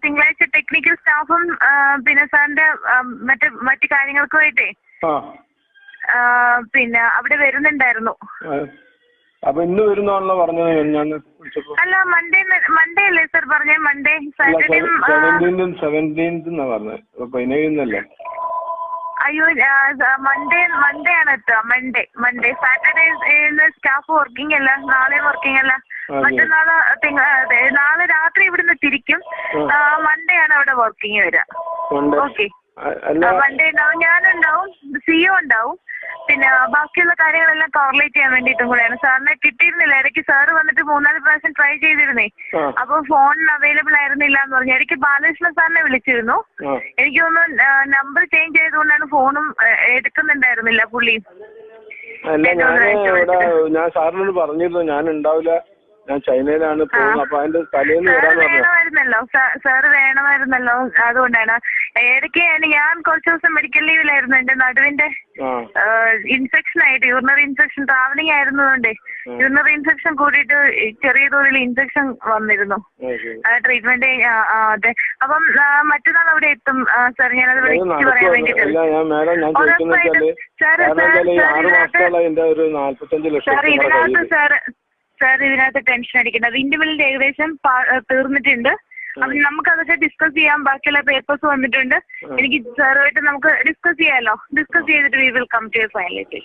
തിങ്കളാഴ്ച ടെക്നിക്കൽ സ്റ്റാഫും പിന്നെ സാറിന്റെ മറ്റു കാര്യങ്ങൾക്കുമായിട്ടേ പിന്നെ അവിടെ വരുന്നുണ്ടായിരുന്നു. അപ്പൊ ഇന്ന് വരുന്നാണല്ലോ പറഞ്ഞത് ഞാൻ വിളിച്ചപ്പോ. അല്ല മൺഡേ അല്ലേ സാർ പറഞ്ഞേ? മൺഡേ സാറ്റർഡേ 17th എന്നാ പറഞ്ഞത്. 17 അയ്യോ മൺഡേ ആണ് എത്തുക. മൺഡേ സാറ്റർഡേ സ്റ്റാഫ് വർക്കിംഗ് അല്ല, നാളെ വർക്കിംഗ് അല്ല, മറ്റന്നാള് നാളെ രാത്രി ഇവിടുന്ന് തിരിക്കും. മൺഡേ ആണ് അവിടെ വർക്കിംഗ് വരിക. ഓക്കെ, മൺഡേ ഉണ്ടാവും, ഞാനുണ്ടാവും, സിഇഒ ഉണ്ടാവും. പിന്നെ ബാക്കിയുള്ള കാര്യങ്ങളെല്ലാം കോറിലേറ്റ് ചെയ്യാൻ വേണ്ടിയിട്ടും കൂടെയാണ്. സാറിനെ കിട്ടിയിരുന്നില്ല, ഇടയ്ക്ക് സാറ് വന്നിട്ട് 3-4 പ്രാവശ്യം ട്രൈ ചെയ്തിരുന്നേ. അപ്പൊ ഫോൺ അവൈലബിൾ ആയിരുന്നില്ല എന്ന് പറഞ്ഞു. ഇടയ്ക്ക് ബാലകൃഷ്ണൻ സാറിനെ വിളിച്ചിരുന്നു. എനിക്ക് തോന്നുന്നു നമ്പർ ചേഞ്ച് ചെയ്തുകൊണ്ടാണ് ഫോണും എടുക്കുന്നുണ്ടായിരുന്നില്ല പുള്ളി. ഞാൻ സാറിനോട് പറഞ്ഞിരുന്നു ഞാൻ ഉണ്ടാവില്ല, ഞാൻ ചൈനയിലാണ് പോകുന്നത്. അപ്പൊ അതിന്റെ തലേന്ന് വേണമായിരുന്നല്ലോ, സാറ് വേണമായിരുന്നല്ലോ. അതുകൊണ്ടാണ് ഇടയ്ക്ക് ഞാൻ കുറച്ച് ദിവസം മെഡിക്കൽ ലീവിലായിരുന്നു. എന്റെ നടുവിന്റെ ഇൻഫെക്ഷൻ ആയിട്ട്, യൂറിനറി ഇൻഫെക്ഷൻ, ട്രാവലിംഗ് ആയിരുന്നതുകൊണ്ടേ യൂറിനറി ഇൻഫെക്ഷൻ കൂടിയിട്ട് ചെറിയ തോതിൽ ഇൻഫെക്ഷൻ വന്നിരുന്നു. ട്രീറ്റ്മെന്റ് അതെ. അപ്പം മറ്റന്നാൾ അവിടെ എത്തും സാർ. ഞാനത് വിളിച്ചു പറയാൻ വേണ്ടിട്ട്. സാർ ഇതിനകത്ത് ടെൻഷൻ അടിക്കേണ്ട. വിൻഡ്മില്ലിന്റെ ഏകദേശം തീർന്നിട്ടുണ്ട്. അപ്പൊ നമുക്ക് അതൊക്കെ ഡിസ്കസ് ചെയ്യാം. ബാക്കിയുള്ള പേപ്പേഴ്സ് വന്നിട്ടുണ്ട്. എനിക്ക് സാറുമായിട്ട് നമുക്ക് ഡിസ്കസ് ചെയ്യാമല്ലോ. ഡിസ്കസ് ചെയ്തിട്ട് we will come to a finalisation.